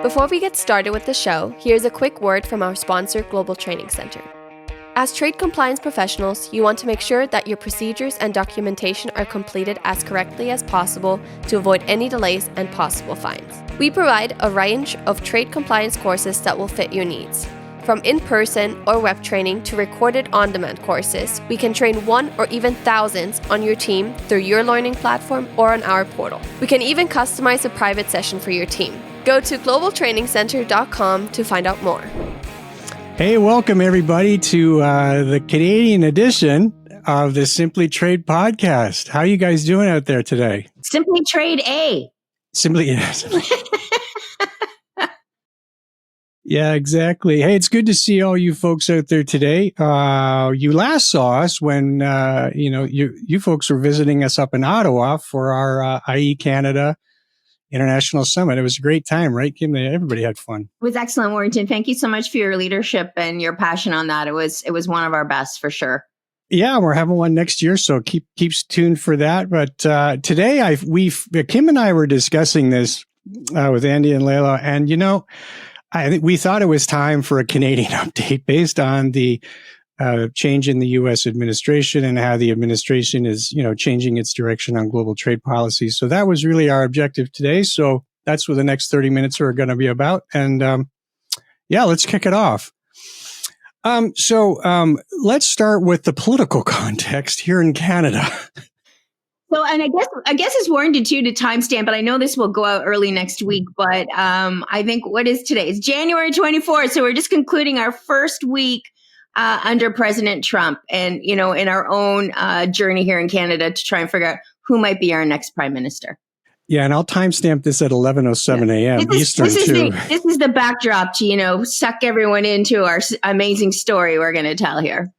Before we get started with the show, here's a quick word from our sponsor, Global Training Center. As trade compliance professionals, you want to make sure that your procedures and documentation are completed as correctly as possible to avoid any delays and possible fines. We provide a range of trade compliance courses that will fit your needs. From in-person or web training to recorded on-demand courses, we can train one or even thousands on your team through your learning platform or on our portal. We can even customize a private session for your team. Go to globaltrainingcenter.com to find out more. Hey, welcome everybody to the Canadian edition of the SimplyTrade podcast. How are you guys doing out there today? SimplyTrade A. Yes. Yeah, exactly. Hey, it's good to see all you folks out there today. You last saw us when you folks were visiting us up in Ottawa for our IE Canada International Summit. It was a great time, right, Kim? Everybody had fun. It was excellent, Warrington. Thank you so much for your leadership and your passion on that. It was one of our best for sure. Yeah, we're having one next year, so keep tuned for that. But today, Kim and I were discussing this with Andy and Layla, and I think we thought it was time for a Canadian update based on the change in the U.S. administration and how the administration is, changing its direction on global trade policy. So that was really our objective today. So that's what the next 30 minutes are going to be about. And let's kick it off. So let's start with the political context here in Canada. So, and I guess it's warranted too to timestamp, but I know this will go out early next week. But I think what is today? It's January 24th. So we're just concluding our first week under President Trump, and in our own journey here in Canada to try and figure out who might be our next prime minister. Yeah, and I'll timestamp this at 11:07 a.m. Eastern too. This is the backdrop to suck everyone into our amazing story we're going to tell here.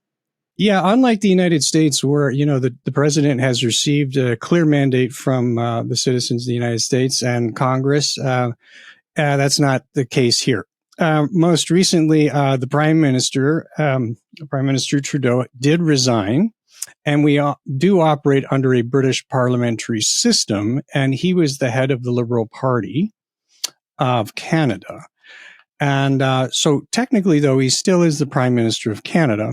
Yeah, unlike the United States, where the president has received a clear mandate from the citizens of the United States and Congress, that's not the case here. Most recently, the Prime Minister Trudeau, did resign, and we do operate under a British parliamentary system, and he was the head of the Liberal Party of Canada. And so technically, though, he still is the Prime Minister of Canada.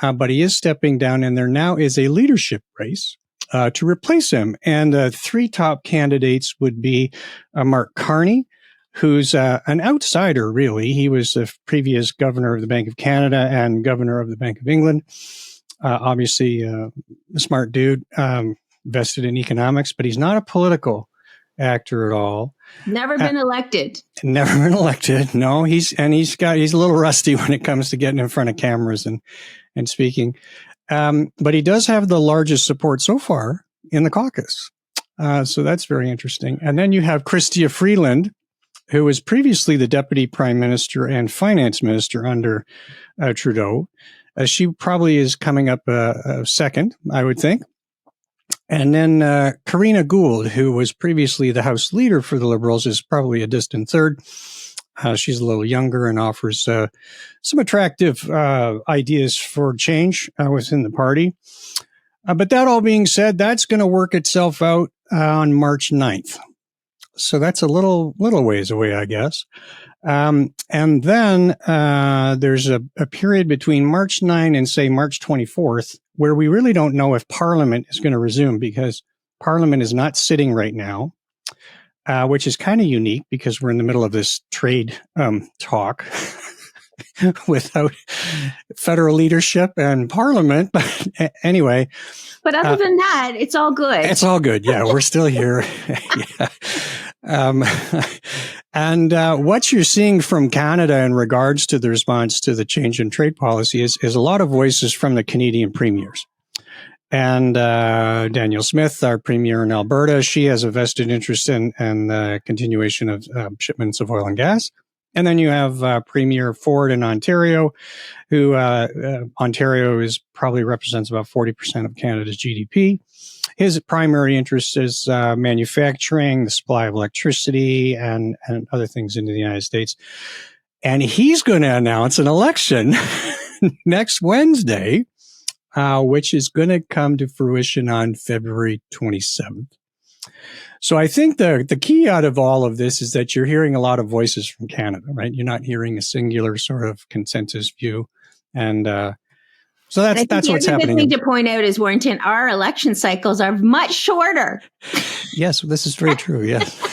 But he is stepping down, and there now is a leadership race to replace him. And three top candidates would be Mark Carney, who's an outsider, really. He was the previous governor of the Bank of Canada and governor of the Bank of England. Obviously, a smart dude, vested in economics, but he's not a political actor at all. Never been elected. Never been elected. No, he's a little rusty when it comes to getting in front of cameras and speaking. But he does have the largest support so far in the caucus. So that's very interesting. And then you have Chrystia Freeland, who was previously the deputy prime minister and finance minister under Trudeau. She probably is coming up second, I would think. And then Karina Gould, who was previously the House leader for the Liberals, is probably a distant third. She's a little younger and offers some attractive ideas for change within the party. But that all being said, that's going to work itself out on March 9th. So that's a little ways away, I guess. And then there's a period between March 9 and, say, March 24th, where we really don't know if Parliament is going to resume, because Parliament is not sitting right now. Which is kind of unique because we're in the middle of this trade talk without federal leadership and Parliament. But anyway. But other than that, it's all good. It's all good. Yeah, we're still here. Yeah. And what you're seeing from Canada in regards to the response to the change in trade policy is a lot of voices from the Canadian premiers. And Danielle Smith, our premier in Alberta, she has a vested interest in continuation of shipments of oil and gas. And then you have Premier Ford in Ontario, who Ontario probably represents about 40% of Canada's GDP. His primary interest is manufacturing, the supply of electricity, and other things into the United States. And he's going to announce an election next Wednesday, which is going to come to fruition on February 27th. So I think the key out of all of this is that you're hearing a lot of voices from Canada, right? You're not hearing a singular sort of consensus view. And so And I think that's the what's other good happening. thing to point out is, Warrington, our election cycles are much shorter. Yes, this is very true. Yes.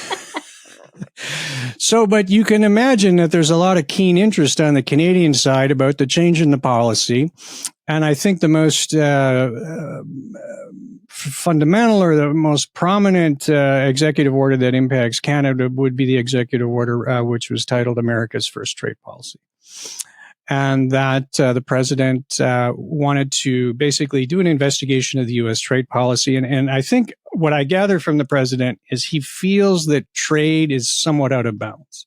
So, but you can imagine that there's a lot of keen interest on the Canadian side about the change in the policy. And I think the most fundamental or the most prominent executive order that impacts Canada would be the executive order, which was titled America's First Trade Policy. And that the president wanted to basically do an investigation of the U.S. trade policy. And I think what I gather from the president is he feels that trade is somewhat out of balance.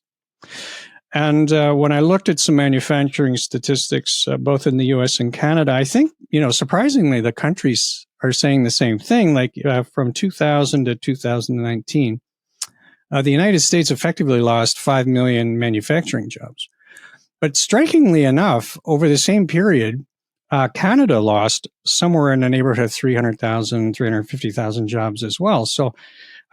And when I looked at some manufacturing statistics, both in the U.S. and Canada, I think, surprisingly, the countries are saying the same thing. Like from 2000 to 2019, the United States effectively lost 5 million manufacturing jobs. But strikingly enough, over the same period, Canada lost somewhere in the neighborhood of 300,000, 350,000 jobs as well. So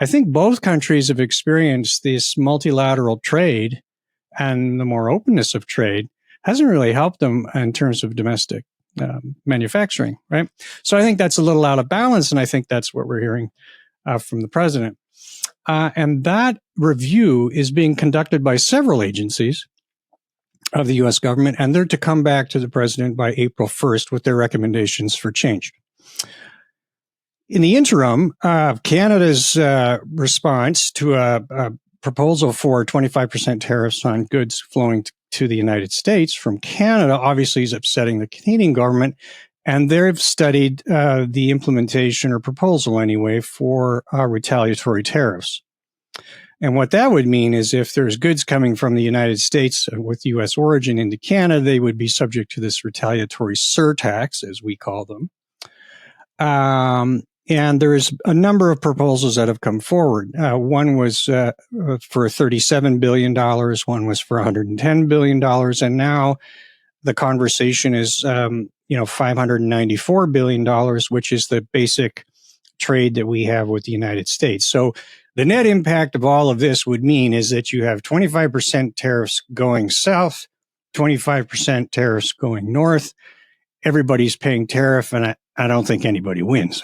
I think both countries have experienced this multilateral trade, and the more openness of trade hasn't really helped them in terms of domestic manufacturing, right? So I think that's a little out of balance, and I think that's what we're hearing from the president. And that review is being conducted by several agencies of the U.S. government, and they're to come back to the president by April 1st with their recommendations for change. In the interim, Canada's response to a proposal for 25% tariffs on goods flowing to the United States from Canada obviously is upsetting the Canadian government, and they've studied the implementation or proposal anyway for retaliatory tariffs. And what that would mean is if there's goods coming from the United States with U.S. origin into Canada, they would be subject to this retaliatory surtax, as we call them. And there's a number of proposals that have come forward. One was for $37 billion. One was for $110 billion. And now the conversation is, $594 billion, which is the basic trade that we have with the United States. So the net impact of all of this would mean is that you have 25% tariffs going south, 25% tariffs going north. Everybody's paying tariff, and I don't think anybody wins.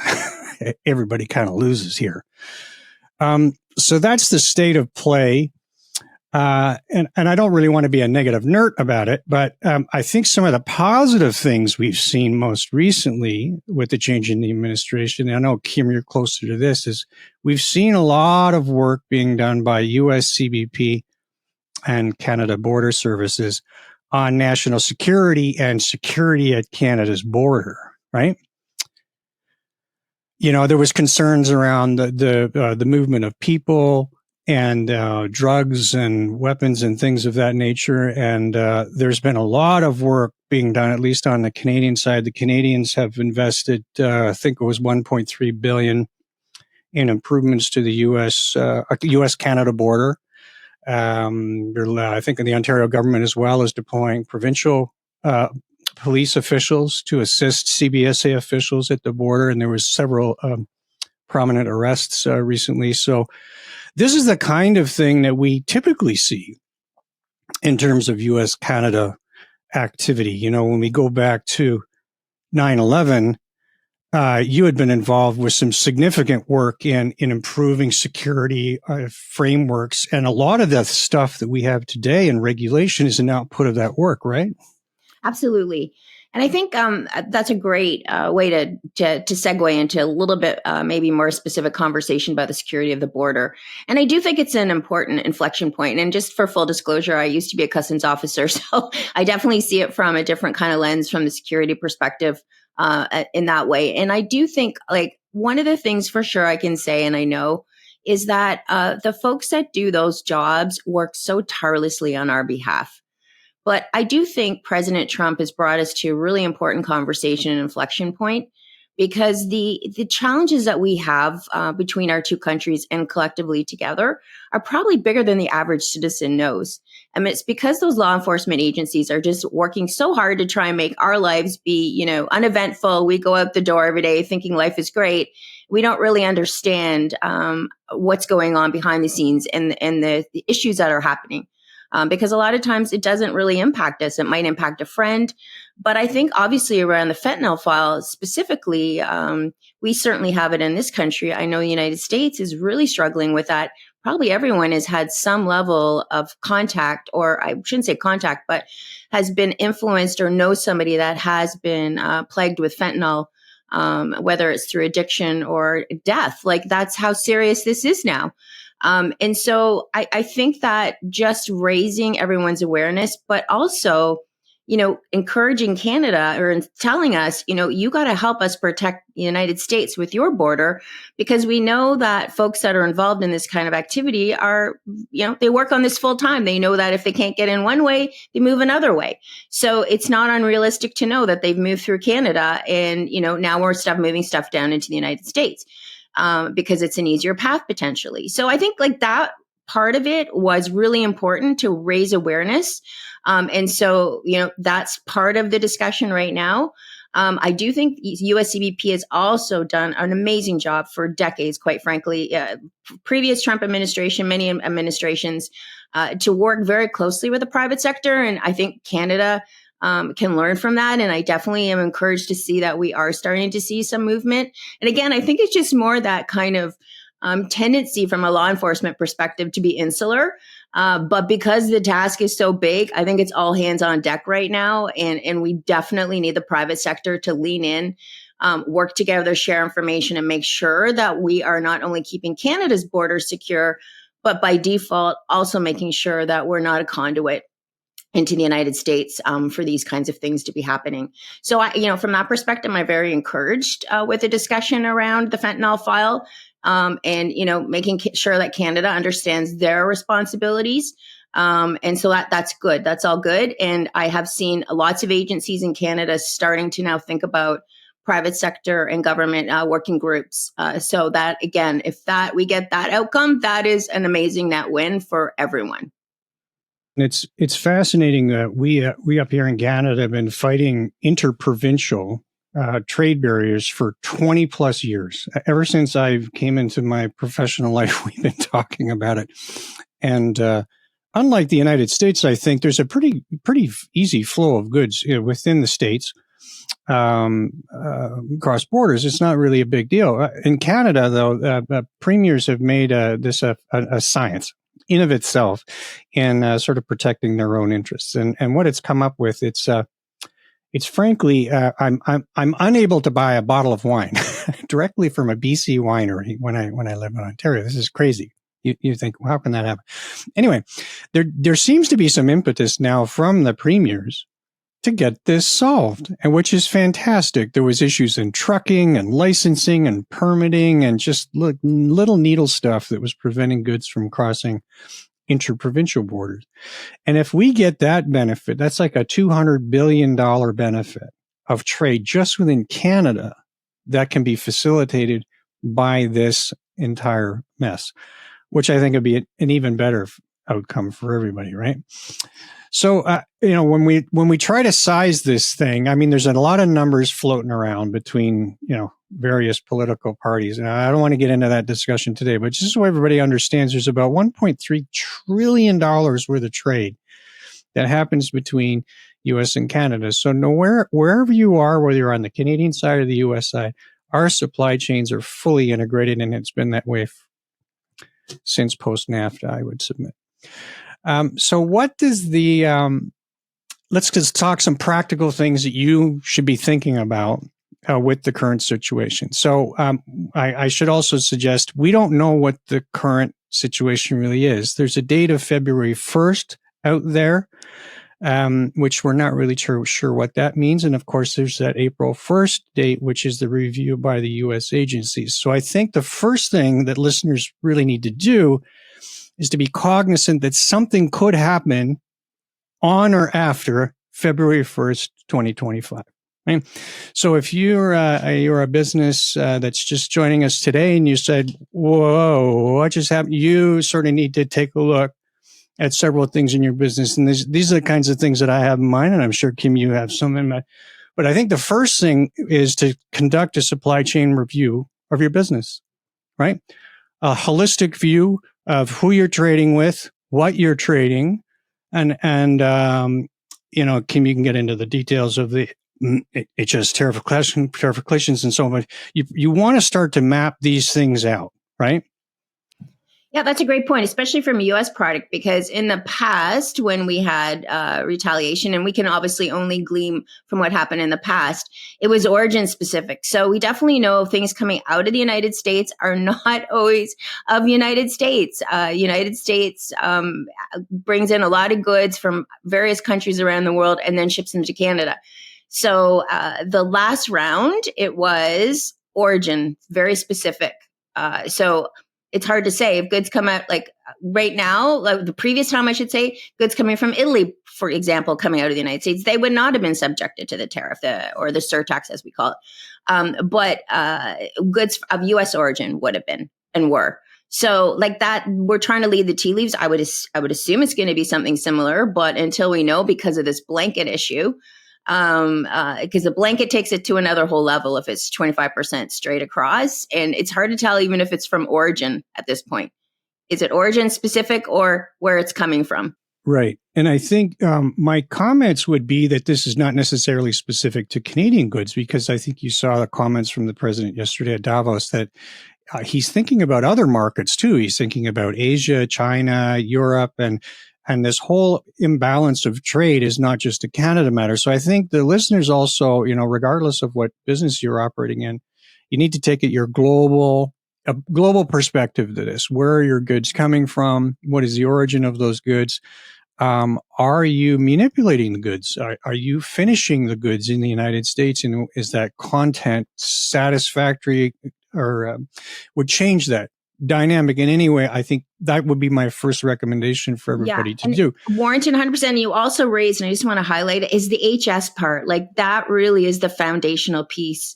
Everybody kind of loses here. So that's the state of play. And I don't really want to be a negative nerd about it, but I think some of the positive things we've seen most recently with the change in the administration, and I know, Kim, you're closer to this, is we've seen a lot of work being done by US CBP and Canada Border Services on national security and security at Canada's border, right? There was concerns around the movement of people and drugs and weapons and things of that nature. And there's been a lot of work being done, at least on the Canadian side. The Canadians have invested, I think it was $1.3 billion in improvements to the US-Canada border. I think the Ontario government as well is deploying provincial police officials to assist CBSA officials at the border. And there was several prominent arrests recently. So this is the kind of thing that we typically see in terms of U.S.-Canada activity. When we go back to 9/11, you had been involved with some significant work in improving security frameworks. And a lot of the stuff that we have today in regulation is an output of that work, right? Absolutely. And I think that's a great way to segue into a little bit maybe more specific conversation about the security of the border. And I do think it's an important inflection point. And just for full disclosure, I used to be a customs officer, so I definitely see it from a different kind of lens from the security perspective in that way. And I do think, like, one of the things for sure I can say, and I know, is that the folks that do those jobs work so tirelessly on our behalf. But I do think President Trump has brought us to a really important conversation and inflection point, because the challenges that we have between our two countries and collectively together are probably bigger than the average citizen knows. I mean, it's because those law enforcement agencies are just working so hard to try and make our lives be, uneventful. We go out the door every day thinking life is great. we don't really understand what's going on behind the scenes and the issues that are happening. Because a lot of times it doesn't really impact us. It might impact a friend. But I think obviously around the fentanyl file specifically, we certainly have it in this country. I know the United States is really struggling with that. Probably everyone has had some level of contact, or I shouldn't say contact, but has been influenced or knows somebody that has been plagued with fentanyl, whether it's through addiction or death. Like, that's how serious this is now. And so I think that just raising everyone's awareness, but also, encouraging Canada or telling us, you got to help us protect the United States with your border, because we know that folks that are involved in this kind of activity are, they work on this full time. They know that if they can't get in one way, they move another way. So it's not unrealistic to know that they've moved through Canada and, now we're moving stuff down into the United States. Because it's an easier path potentially. So I think like that part of it was really important to raise awareness. And so, that's part of the discussion right now. I do think USCBP has also done an amazing job for decades, quite frankly, previous Trump administration, many administrations, to work very closely with the private sector. And I think Canada can learn from that. And I definitely am encouraged to see that we are starting to see some movement. And again, I think it's just more that kind of tendency from a law enforcement perspective to be insular. But because the task is so big, I think it's all hands on deck right now. And we definitely need the private sector to lean in, work together, share information, and make sure that we are not only keeping Canada's borders secure, but by default, also making sure that we're not a conduit into the United States for these kinds of things to be happening. So, from that perspective, I'm very encouraged with the discussion around the fentanyl file and, making sure that Canada understands their responsibilities. And so that's good. That's all good. And I have seen lots of agencies in Canada starting to now think about private sector and government working groups. So that, again, if we get that outcome, that is an amazing net win for everyone. It's fascinating that we up here in Canada have been fighting interprovincial trade barriers for 20 plus years. Ever since I came into my professional life, we've been talking about it. And unlike the United States, I think there's a pretty easy flow of goods within the states. Cross borders, it's not really a big deal. In Canada, though, premiers have made this a science in of itself in sort of protecting their own interests. And what it's come up with, it's frankly, I'm unable to buy a bottle of wine directly from a BC winery when I live in Ontario. This is crazy. You think, well, how can that happen? Anyway, there seems to be some impetus now from the premiers to get this solved, and which is fantastic. There was issues in trucking and licensing and permitting and just little needle stuff that was preventing goods from crossing interprovincial borders. And if we get that benefit, that's like a $200 billion benefit of trade just within Canada that can be facilitated by this entire mess, which I think would be an even better outcome for everybody, right? So, when we try to size this thing, I mean, there's a lot of numbers floating around between, various political parties. And I don't want to get into that discussion today, but just so everybody understands, there's about $1.3 trillion worth of trade that happens between U.S. and Canada. So wherever you are, whether you're on the Canadian side or the U.S. side, our supply chains are fully integrated, and it's been that way since post-NAFTA, I would submit. So what does let's just talk some practical things that you should be thinking about with the current situation. So I should also suggest we don't know what the current situation really is. There's a date of February 1st out there, which we're not really sure what that means. And of course, there's that April 1st date, which is the review by the U.S. agencies. So I think the first thing that listeners really need to do is to be cognizant that something could happen on or after February 1st, 2025. Right? So if you're a business that's just joining us today and you said, whoa, what just happened? You sort of need to take a look at several things in your business. And these are the kinds of things that I have in mind. And I'm sure, Kim, you have some in mind. But I think the first thing is to conduct a supply chain review of your business, right? A holistic view of who you're trading with, what you're trading, and you can get into the details of the HS tarifications and so on. You want to start to map these things out, right? Yeah, that's a great point, especially from a U.S. product, because in the past, when we had retaliation, and we can obviously only glean from what happened in the past, it was origin specific. So we definitely know things coming out of the United States are not always of the United States. United States brings in a lot of goods from various countries around the world and then ships them to Canada. So the last round, it was origin, very specific. So it's hard to say if goods come out like right now, like the previous time, I should say, goods coming from Italy, for example, coming out of the United States, they would not have been subjected to the tariff or the surtax, as we call it. But goods of U.S. origin would have been and were. So like that, we're trying to lead the tea leaves. I would assume it's going to be something similar, but until we know, because of this blanket issue, because the blanket takes it to another whole level if it's 25% straight across. And it's hard to tell even if it's from origin at this point. Is it origin specific or where it's coming from? Right. And I think my comments would be that this is not necessarily specific to Canadian goods, because I think you saw the comments from the president yesterday at Davos that he's thinking about other markets too. He's thinking about Asia, China, Europe, and this whole imbalance of trade is not just a Canada matter. So I think the listeners also, regardless of what business you're operating in, you need to take a global perspective to this. Where are your goods coming from? What is the origin of those goods? Are you manipulating the goods? Are you finishing the goods in the United States? And is that content satisfactory, or would change that dynamic in any way? I think that would be my first recommendation for everybody to do. Warrington, 100%. You also raised, and I just want to highlight it, is the HS part. Like that really is the foundational piece.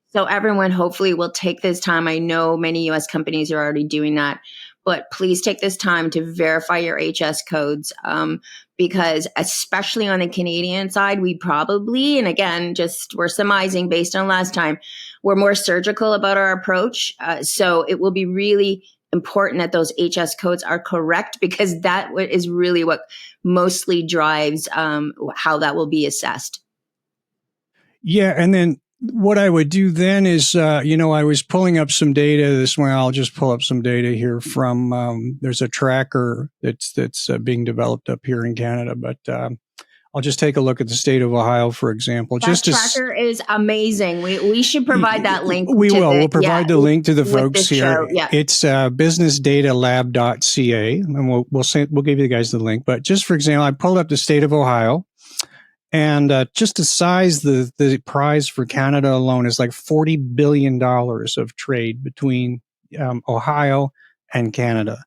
So everyone hopefully will take this time. I know many US companies are already doing that, but please take this time to verify your HS codes. Because especially on the Canadian side, we probably, and again, we're surmising based on last time, we're more surgical about our approach. So it will be really important that those HS codes are correct, because that is really what mostly drives how that will be assessed. Yeah. And then what I would do then is, I was pulling up some data this morning. I'll just pull up some data here from, there's a tracker that's being developed up here in Canada, but I'll just take a look at the state of Ohio, for example. That tracker is amazing. We should provide that link. We'll provide the link to the folks here. Yeah. It's businessdatalab.ca, and we'll give you guys the link. But just for example, I pulled up the state of Ohio. And just to size the prize for Canada alone is like $40 billion of trade between Ohio and Canada.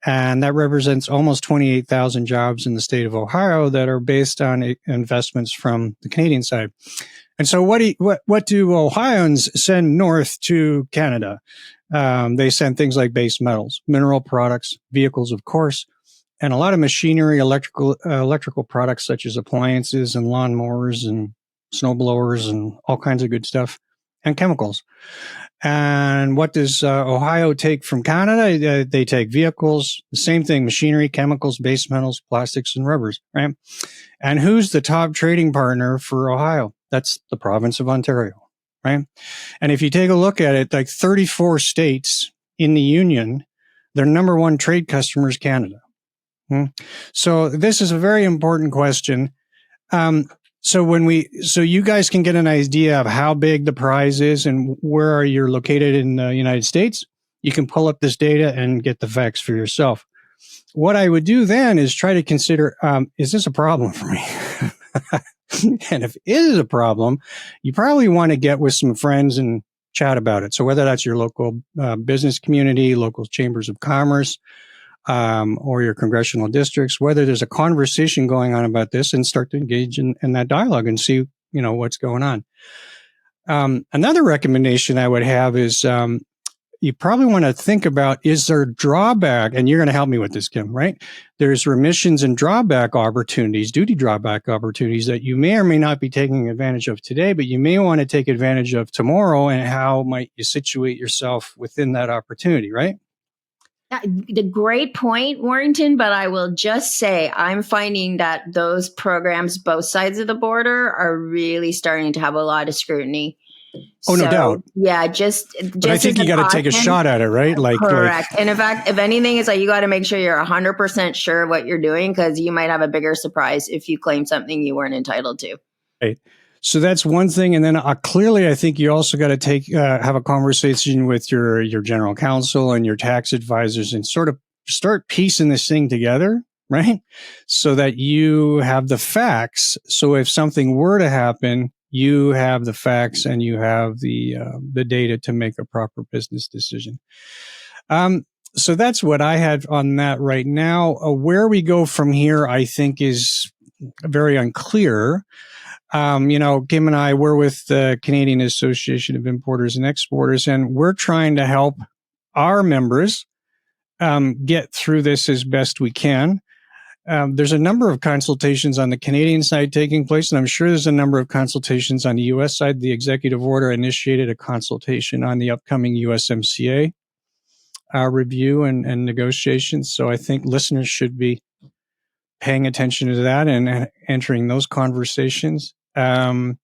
And that represents almost 28,000 jobs in the state of Ohio that are based on investments from the Canadian side. And so what do Ohioans send north to Canada? They send things like base metals, mineral products, vehicles, of course, and a lot of machinery, electrical products such as appliances and lawnmowers and snowblowers and all kinds of good stuff, and chemicals. And what does Ohio take from Canada? They take vehicles, the same thing, machinery, chemicals, base metals, plastics, and rubbers, right? And who's the top trading partner for Ohio? That's the province of Ontario, right? And if you take a look at it, like 34 states in the Union, their number one trade customer is Canada. So this is a very important question. So you guys can get an idea of how big the prize is and where you're located in the United States. You can pull up this data and get the facts for yourself. What I would do then is try to consider, is this a problem for me? And if it is a problem, you probably want to get with some friends and chat about it. So whether that's your local business community, local chambers of commerce, or your congressional districts, whether there's a conversation going on about this, and start to engage in that dialogue and see, what's going on. Another recommendation I would have is, you probably want to think about, is there drawback? And you're going to help me with this, Kim, right? There's remissions and drawback opportunities, duty drawback opportunities that you may or may not be taking advantage of today, but you may want to take advantage of tomorrow. And how might you situate yourself within that opportunity, right? The great point, Warrington, but I will just say I'm finding that those programs, both sides of the border, are really starting to have a lot of scrutiny. Oh, no doubt. Yeah, just but I think you got to take a shot at it, right? Correct. And in fact, if anything, it's like you got to make sure you're 100% sure of what you're doing, because you might have a bigger surprise if you claim something you weren't entitled to. Right. So that's one thing. And then clearly, I think you also got to have a conversation with your general counsel and your tax advisors and sort of start piecing this thing together, right? So that you have the facts. So if something were to happen, you have the facts and you have the data to make a proper business decision. So that's what I had on that right now. Where we go from here, I think, is very unclear. Kim and I, we're with the Canadian Association of Importers and Exporters, and we're trying to help our members get through this as best we can. There's a number of consultations on the Canadian side taking place, and I'm sure there's a number of consultations on the U.S. side. The executive order initiated a consultation on the upcoming USMCA review and negotiations. So I think listeners should be paying attention to that and entering those conversations. And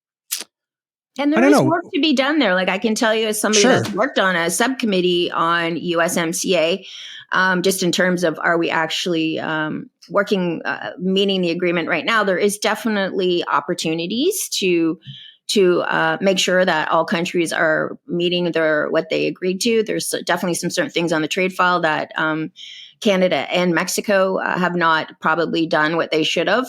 there is work to be done there. Like I can tell you, as somebody that's worked on a subcommittee on USMCA, just in terms of are we actually working, meeting the agreement right now, there is definitely opportunities to make sure that all countries are meeting what they agreed to. There's definitely some certain things on the trade file that Canada and Mexico have not probably done what they should have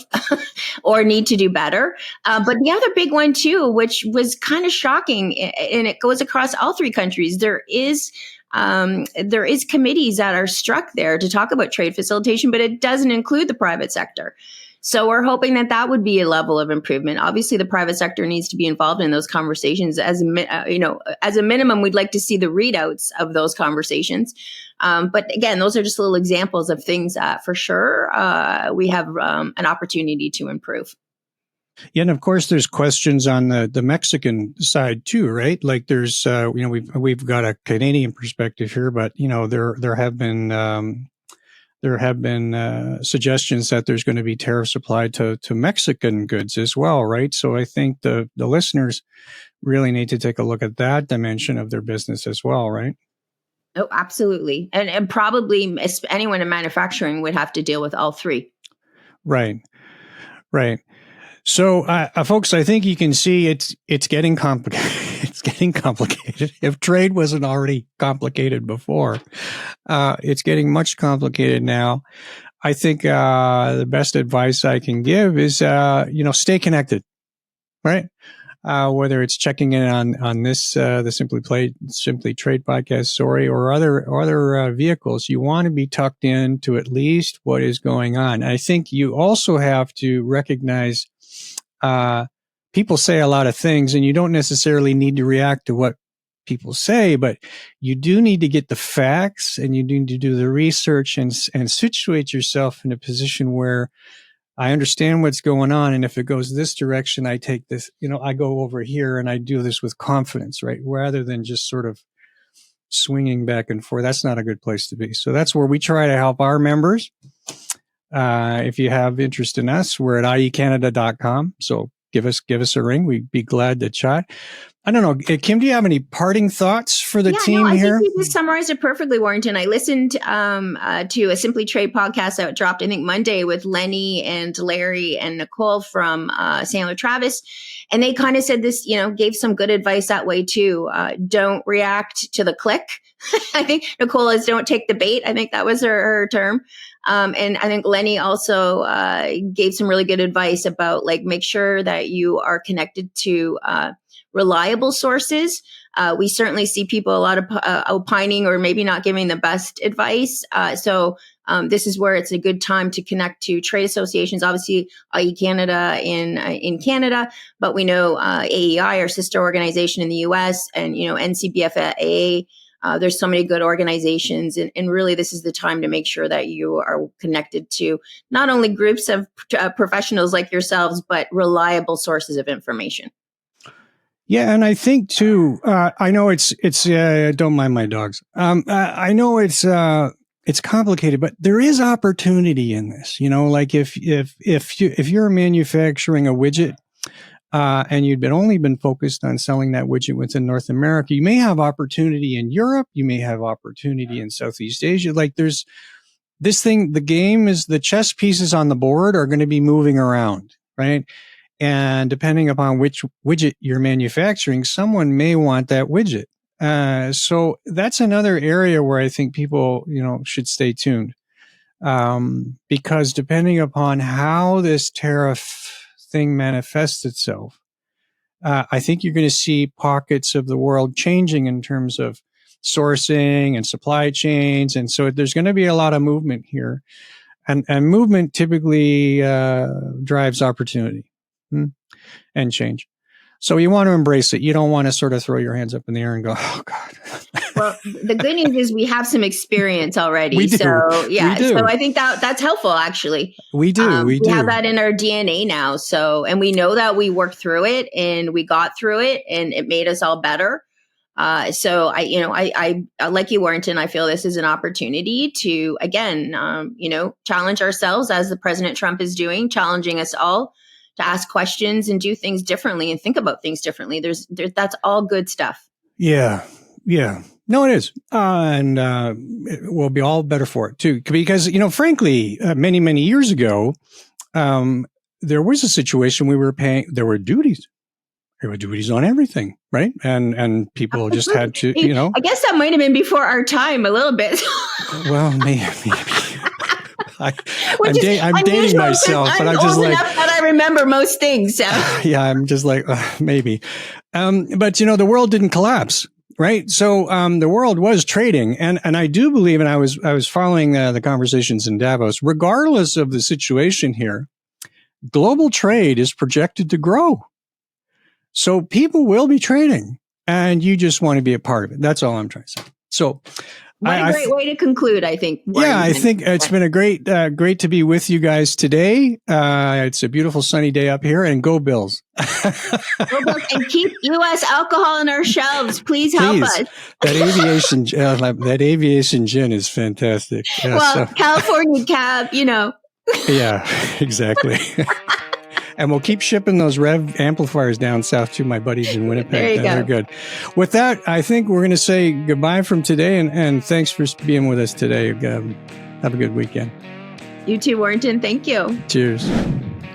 or need to do better. But the other big one too, which was kind of shocking, and it goes across all three countries, there is committees that are struck there to talk about trade facilitation, but it doesn't include the private sector. So we're hoping that would be a level of improvement. Obviously, the private sector needs to be involved in those conversations. As a minimum, we'd like to see the readouts of those conversations. But again, those are just little examples of things that for sure we have an opportunity to improve. Yeah, and of course, there's questions on the Mexican side too, right? Like there's we've got a Canadian perspective here, but there have been suggestions that there's going to be tariffs applied to Mexican goods as well, right? So I think the listeners really need to take a look at that dimension of their business as well, right? Oh, absolutely. And probably anyone in manufacturing would have to deal with all three. Right. So, folks, I think you can see it's getting complicated. It's getting complicated. If trade wasn't already complicated before, it's getting much complicated now. I think the best advice I can give is, stay connected, right? Whether it's checking in on this the SimplyTrade podcast story or other vehicles, you want to be tucked in to at least what is going on. I think you also have to recognize people say a lot of things, and you don't necessarily need to react to what people say, but you do need to get the facts, and you need to do the research and situate yourself in a position where I understand what's going on. And if it goes this direction, I take this, I go over here and I do this with confidence, right? Rather than just sort of swinging back and forth. That's not a good place to be. So that's where we try to help our members. If you have interest in us, we're at iecanada.com. So give us a ring. We'd be glad to chat. I don't know. Kim, do you have any parting thoughts for the team here? I think you just summarized it perfectly, Warrington. I listened to a SimplyTrade podcast that dropped, I think, Monday with Lenny and Larry and Nicole from Sandler Travis. And they kind of said this, gave some good advice that way too. Don't react to the click. I think Nicole is don't take the bait. I think that was her term. And I think Lenny also gave some really good advice about make sure that you are connected to reliable sources. We certainly see people a lot of opining or maybe not giving the best advice. So this is where it's a good time to connect to trade associations. Obviously, IE Canada in Canada, but we know AEI, our sister organization in the US, and NCBFA There's so many good organizations, and really this is the time to make sure that you are connected to not only groups of professionals like yourselves, but reliable sources of information. Yeah, and I think too. I know it's. Don't mind my dogs. I know it's complicated, but there is opportunity in this. Like if you're manufacturing a widget, and you'd only been focused on selling that widget within North America, you may have opportunity in Europe. You may have opportunity in Southeast Asia. Like there's this thing. The game is the chess pieces on the board are going to be moving around, right? And depending upon which widget you're manufacturing, someone may want that widget. So that's another area where I think people, should stay tuned. Because depending upon how this tariff thing manifests itself, I think you're going to see pockets of the world changing in terms of sourcing and supply chains. And so there's going to be a lot of movement here. And movement typically drives opportunity. And change. So you want to embrace it. You don't want to sort of throw your hands up in the air and go, oh God. Well, the good news is we have some experience already. We do. So yeah, We do. so I think that's helpful actually. We do. We have that in our DNA now. So, and we know that we worked through it and we got through it and it made us all better. So I like you, Warrington, I feel this is an opportunity to, again, challenge ourselves as the President Trump is doing, challenging us all to ask questions and do things differently and think about things differently. That's all good stuff. Yeah. No, it is. And we'll be all better for it too. Because, frankly, many, many years ago, there was a situation there were duties. There were duties on everything, right? And people just had to, I guess that might have been before our time a little bit. Well, maybe. I'm dating myself, but I'm just like, that I remember most things. So. Yeah, I'm just like, maybe. But the world didn't collapse, right? So, the world was trading. And I do believe, and I was following the conversations in Davos, regardless of the situation here, global trade is projected to grow. So people will be trading and you just want to be a part of it. That's all I'm trying to say. So, what a great way to conclude, I think. Yeah, I think it's been a great to be with you guys today. It's a beautiful sunny day up here, and go Bills. Go Bills, and keep U.S. alcohol on our shelves. Please help us. That aviation gin is fantastic. Yeah, California Cab, Yeah, exactly. And we'll keep shipping those Rev amplifiers down south to my buddies in Winnipeg. There you go. They're good. With that, I think we're going to say goodbye from today, and thanks for being with us today. Have a good weekend. You too, Warrington. Thank you. Cheers.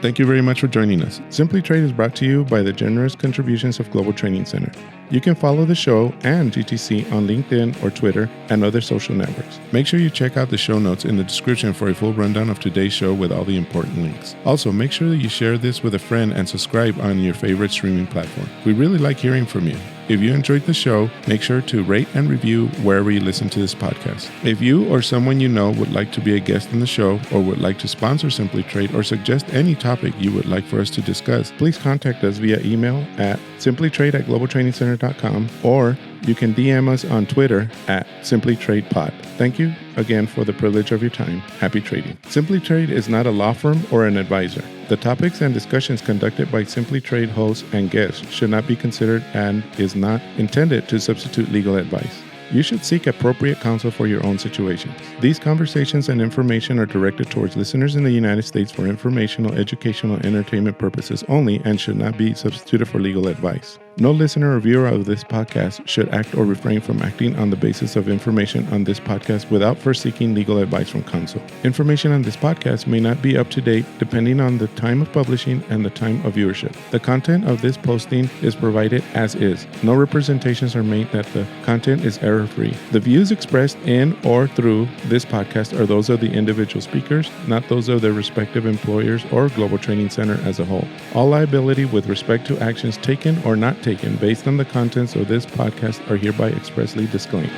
Thank you very much for joining us. SimplyTrade is brought to you by the generous contributions of Global Training Center. You can follow the show and GTC on LinkedIn or Twitter and other social networks. Make sure you check out the show notes in the description for a full rundown of today's show with all the important links. Also, make sure that you share this with a friend and subscribe on your favorite streaming platform. We really like hearing from you. If you enjoyed the show, make sure to rate and review wherever you listen to this podcast. If you or someone you know would like to be a guest in the show or would like to sponsor SimplyTrade or suggest any topic you would like for us to discuss, please contact us via email at simplytrade@globaltrainingcenter.com or you can DM us on Twitter at SimplyTradePod. Thank you again for the privilege of your time. Happy trading. SimplyTrade is not a law firm or an advisor. The topics and discussions conducted by SimplyTrade hosts and guests should not be considered and is not intended to substitute legal advice. You should seek appropriate counsel for your own situations. These conversations and information are directed towards listeners in the United States for informational, educational, and entertainment purposes only and should not be substituted for legal advice. No listener or viewer of this podcast should act or refrain from acting on the basis of information on this podcast without first seeking legal advice from counsel. Information on this podcast may not be up to date depending on the time of publishing and the time of viewership. The content of this posting is provided as is. No representations are made that the content is error-free. The views expressed in or through this podcast are those of the individual speakers, not those of their respective employers or Global Training Center as a whole. All liability with respect to actions taken or not taken based on the contents of this podcast are hereby expressly disclaimed.